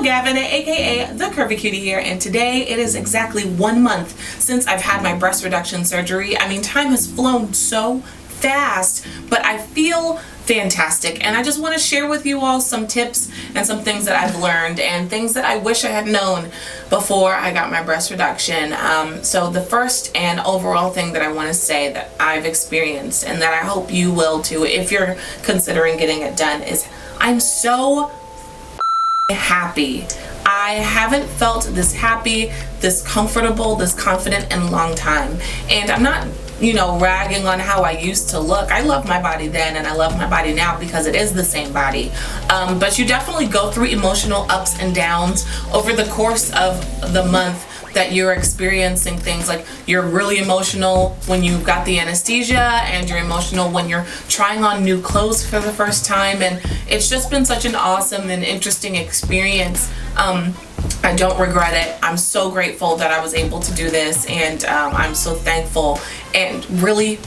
Gavin, aka the Curvy Cutie here, and today it is exactly 1 month since I've had my breast reduction surgery. I mean, time has flown so fast, but I feel fantastic, and I just want to share with you all some tips and some things that I've learned and things that I wish I had known before I got my breast reduction. So the first and overall thing that I want to say that I've experienced, and that I hope you will too if you're considering getting it done, is I'm so happy. I haven't felt this happy, this comfortable, this confident in a long time. And I'm not, ragging on how I used to look. I love my body then and I love my body now because it is the same body. But you definitely go through emotional ups and downs over the course of the month that you're experiencing things. Like, you're really emotional when you've got the anesthesia, and you're emotional when you're trying on new clothes for the first time, and it's just been such an awesome and interesting experience. I don't regret it. I'm so grateful that I was able to do this, and I'm so thankful and really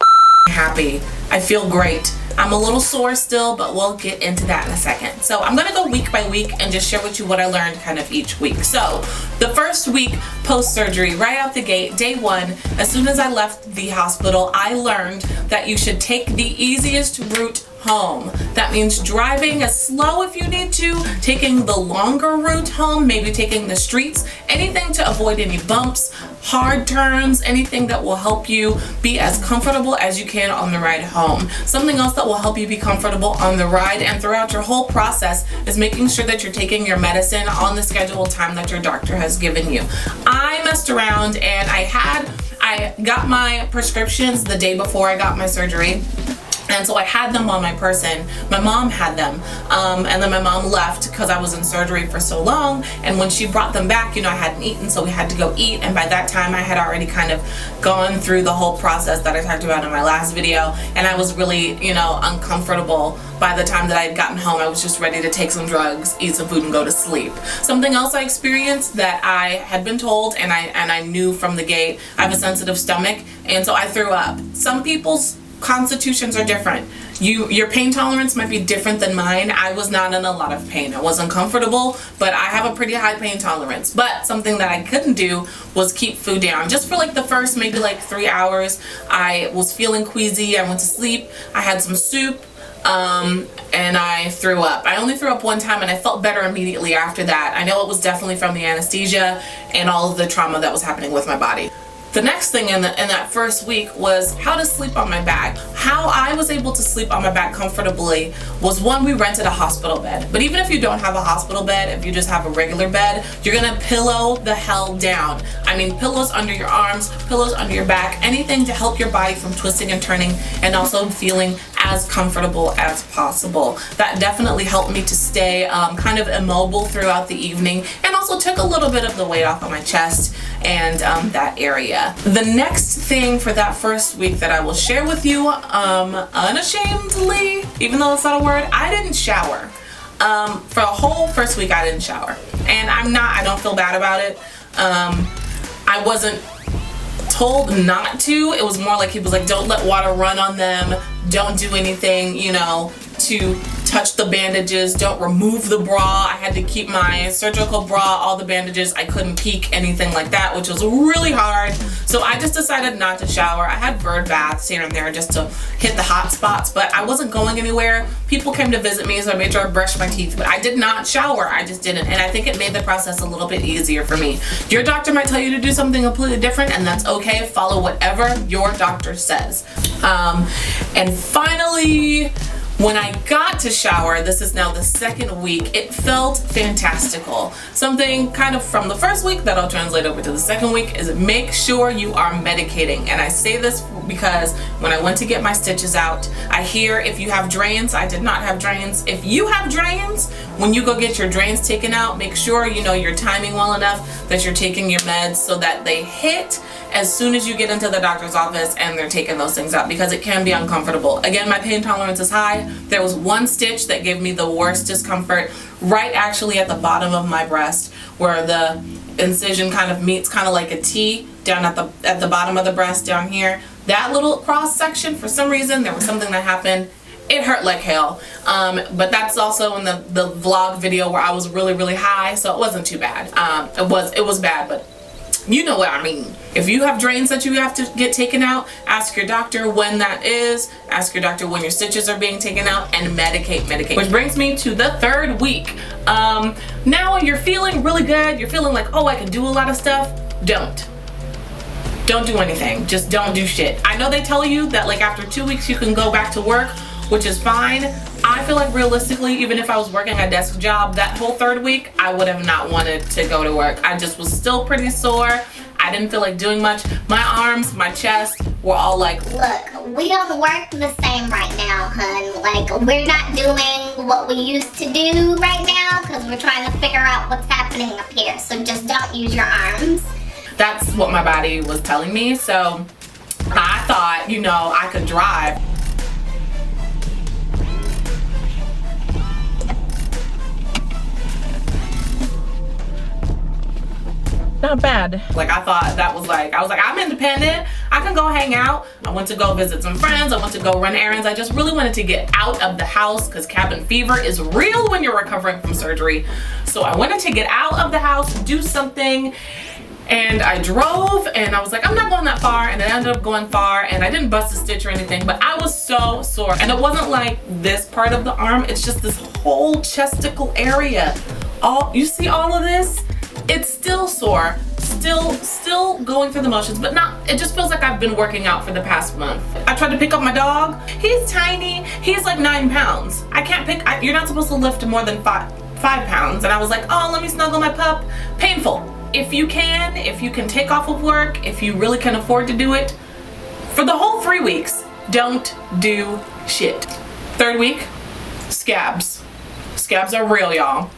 happy. I feel great. I'm a little sore still, but we'll get into that in a second. So I'm gonna go week by week and just share with you what I learned kind of each week. So the first week post-surgery, right out the gate, day one, as soon as I left the hospital, I learned that you should take the easiest route home. That means driving as slow if you need to, taking the longer route home, maybe taking the streets, anything to avoid any bumps, hard turns, anything that will help you be as comfortable as you can on the ride home. Something else that will help you be comfortable on the ride and throughout your whole process is making sure that you're taking your medicine on the scheduled time that your doctor has given you. I messed around and I got my prescriptions the day before I got my surgery. And so I had them on my person. My mom had them, and then my mom left because I was in surgery for so long. And when she brought them back, I hadn't eaten, so we had to go eat. And by that time, I had already kind of gone through the whole process that I talked about in my last video. And I was really, uncomfortable. By the time that I had gotten home, I was just ready to take some drugs, eat some food, and go to sleep. Something else I experienced that I had been told, and I knew from the gate, I have a sensitive stomach, and so I threw up. Some people's constitutions are different. Your pain tolerance might be different than mine. I was not in a lot of pain. I was uncomfortable, but I have a pretty high pain tolerance. But something that I couldn't do was keep food down. Just for the first maybe 3 hours, I was feeling queasy. I went to sleep. I had some soup. And I threw up. I only threw up one time, and I felt better immediately after that. I know it was definitely from the anesthesia and all of the trauma that was happening with my body. The next thing in that first week was how to sleep on my back. How I was able to sleep on my back comfortably was, one, we rented a hospital bed. But even if you don't have a hospital bed, if you just have a regular bed, you're gonna pillow the hell down. I mean, pillows under your arms, pillows under your back, anything to help your body from twisting and turning, and also feeling as comfortable as possible. That definitely helped me to stay kind of immobile throughout the evening, and also took a little bit of the weight off of my chest and that area. The next thing for that first week that I will share with you, unashamedly, even though it's not a word, I didn't shower. For the whole first week I didn't shower. And I don't feel bad about it. I wasn't told not to. It was more like he was like, don't let water run on them, don't do anything, to touch the bandages, don't remove the bra. I had to keep my surgical bra, all the bandages. I couldn't peek, anything like that, which was really hard. So I just decided not to shower. I had bird baths here and there just to hit the hot spots, but I wasn't going anywhere. People came to visit me, so I made sure I brushed my teeth, but I did not shower. I just didn't, and I think it made the process a little bit easier for me. Your doctor might tell you to do something completely different, and that's okay. Follow whatever your doctor says. And finally, when I got to shower, this is now the second week, it felt fantastical. Something kind of from the first week that I'll translate over to the second week is make sure you are medicating. And I say this because when I went to get my stitches out, I hear if you have drains, I did not have drains. If you have drains, when you go get your drains taken out, make sure you're timing well enough that you're taking your meds so that they hit as soon as you get into the doctor's office and they're taking those things out, because it can be uncomfortable. Again, my pain tolerance is high. There was one stitch that gave me the worst discomfort, right actually at the bottom of my breast, where the incision kind of meets kind of like a T down at the bottom of the breast down here. That little cross section, for some reason, there was something that happened it hurt like hell. But that's also in the vlog video where I was really high, so it wasn't too bad. It was bad, but you know what I mean. If you have drains that you have to get taken out, ask your doctor when that is. Ask your doctor when your stitches are being taken out, and medicate. Which brings me to the 3rd week. Now when you're feeling really good, you're feeling like, oh, I can do a lot of stuff, don't do anything. Just don't do shit. I know they tell you that like after 2 weeks you can go back to work, which is fine. I feel like realistically, even if I was working a desk job, that whole 3rd week, I would have not wanted to go to work. I just was still pretty sore. I didn't feel like doing much. My arms, my chest were all like, look, we don't work the same right now, hun. Like, we're not doing what we used to do right now because we're trying to figure out what's happening up here. So just don't use your arms. That's what my body was telling me. So I thought, you know, I could drive. Not bad. Like I thought that was like, I was like, I'm independent. I can go hang out. I went to go visit some friends. I went to go run errands. I just really wanted to get out of the house because cabin fever is real when you're recovering from surgery. So I wanted to get out of the house, do something. And I drove and I was like, I'm not going that far. And I ended up going far and I didn't bust a stitch or anything, but I was so sore. And it wasn't like this part of the arm. It's just this whole chesticle area. You see all of this? It's still sore, still going through the motions, but it just feels like I've been working out for the past month. I tried to pick up my dog. He's tiny. He's like 9 pounds. I can't you're not supposed to lift more than 5 pounds. And I was like, oh, let me snuggle my pup. Painful. If you can take off of work, if you really can afford to do it, for the whole 3 weeks, don't do shit. 3rd week, scabs. Scabs are real, y'all.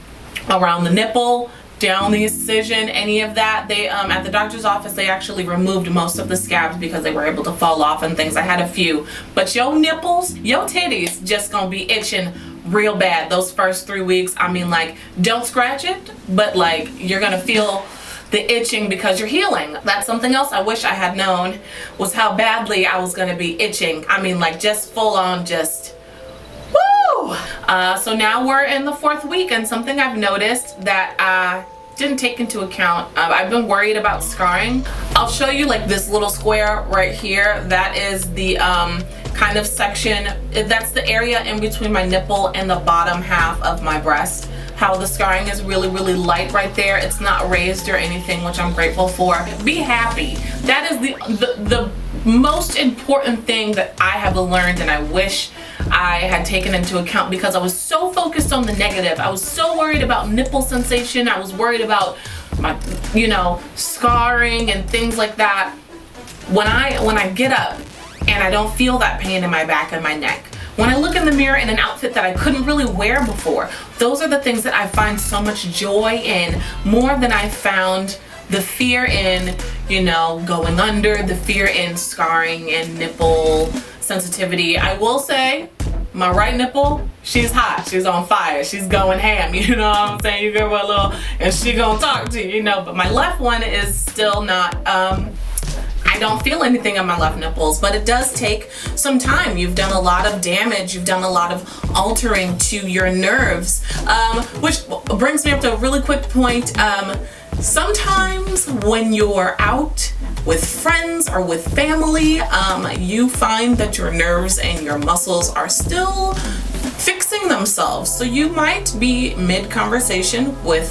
Around the nipple, down the incision, any of that. They at the doctor's office, they actually removed most of the scabs because they were able to fall off and things. I had a few, but your nipples, your titties just gonna be itching real bad those first 3 weeks. I mean, like, don't scratch it, but like you're gonna feel the itching because you're healing. That's something else I wish I had known, was how badly I was gonna be itching. I mean, like, just full on, just woo! So now we're in the 4th week, and something I've noticed that I didn't take into account, I've been worried about scarring. I'll show you like this little square right here. That is the kind of section, that's the area in between my nipple and the bottom half of my breast. How the scarring is really light right there. It's not raised or anything, which I'm grateful for. Be happy. That is the most important thing that I have learned, and I wish I had taken into account, because I was so focused on the negative. I was so worried about nipple sensation. I was worried about my, you know, scarring and things like that. When I get up and I don't feel that pain in my back and my neck, when I look in the mirror in an outfit that I couldn't really wear before, those are the things that I find so much joy in, more than I found the fear in, you know, going under, the fear in scarring and nipple sensitivity. I will say, my right nipple, she's hot, she's on fire, she's going ham, you know what I'm saying? You give her a little, and she gonna talk to you, you know, but my left one is still not, I don't feel anything on my left nipples, but it does take some time. You've done a lot of damage, you've done a lot of altering to your nerves, which brings me up to a really quick point. Sometimes when you're out with friends or with family, you find that your nerves and your muscles are still fixing themselves. So you might be mid-conversation with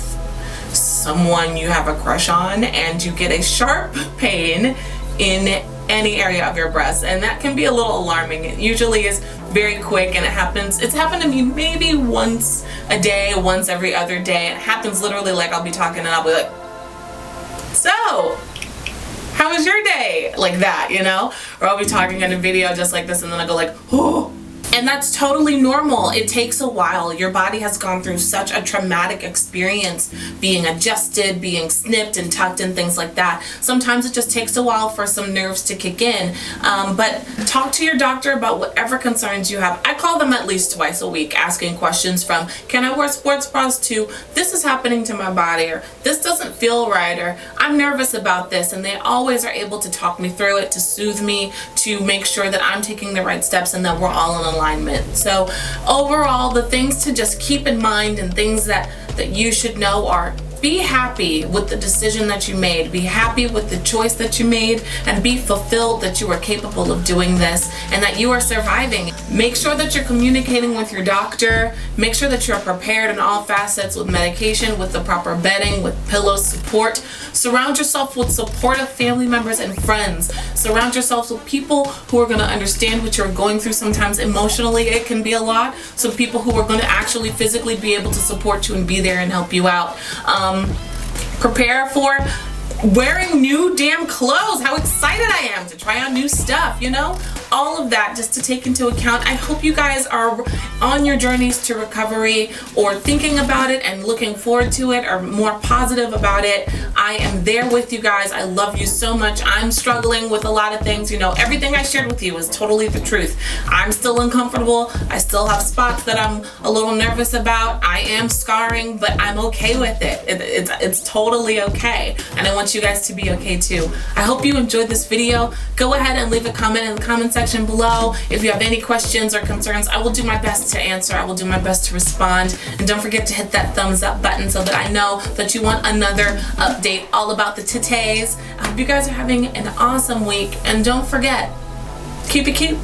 someone you have a crush on and you get a sharp pain in any area of your breast, and that can be a little alarming. It usually is very quick, and it's happened to me maybe once a day, once every other day. It happens literally, like I'll be talking and I'll be like, so how was your day? Like that, you know? Or I'll be talking in a video just like this and then I go like, oh. And that's totally normal. It takes a while. Your body has gone through such a traumatic experience, being adjusted, being snipped and tucked and things like that. Sometimes it just takes a while for some nerves to kick in. But talk to your doctor about whatever concerns you have. I call them at least twice a week, asking questions from, can I wear sports bras, to this this is happening to my body, or this doesn't feel right, or I'm nervous about this, and they always are able to talk me through it, to soothe me, to make sure that I'm taking the right steps and that we're all in alignment. So overall, the things to just keep in mind and things that you should know are: be happy with the decision that you made, be happy with the choice that you made, and be fulfilled that you are capable of doing this and that you are surviving. Make sure that you're communicating with your doctor. Make sure that you're prepared in all facets with medication, with the proper bedding, with pillow support. Surround yourself with supportive family members and friends. Surround yourself with people who are going to understand what you're going through. Sometimes emotionally it can be a lot. Some people who are going to actually physically be able to support you and be there and help you out. Prepare for wearing new damn clothes. How excited I am to try on new stuff, you know? All of that just to take into account. I hope you guys are on your journeys to recovery, or thinking about it and looking forward to it, or more positive about it. I am there with you guys. I love you so much. I'm struggling with a lot of things. You know, everything I shared with you is totally the truth. I'm still uncomfortable. I still have spots that I'm a little nervous about. I am scarring, but I'm okay with it. It's totally okay. And I want you guys to be okay too. I hope you enjoyed this video. Go ahead and leave a comment in the comment section below. If you have any questions or concerns, I will do my best to answer. I will do my best to respond. And don't forget to hit that thumbs up button so that I know that you want another update all about the titties. I hope you guys are having an awesome week. And don't forget, keep it cute.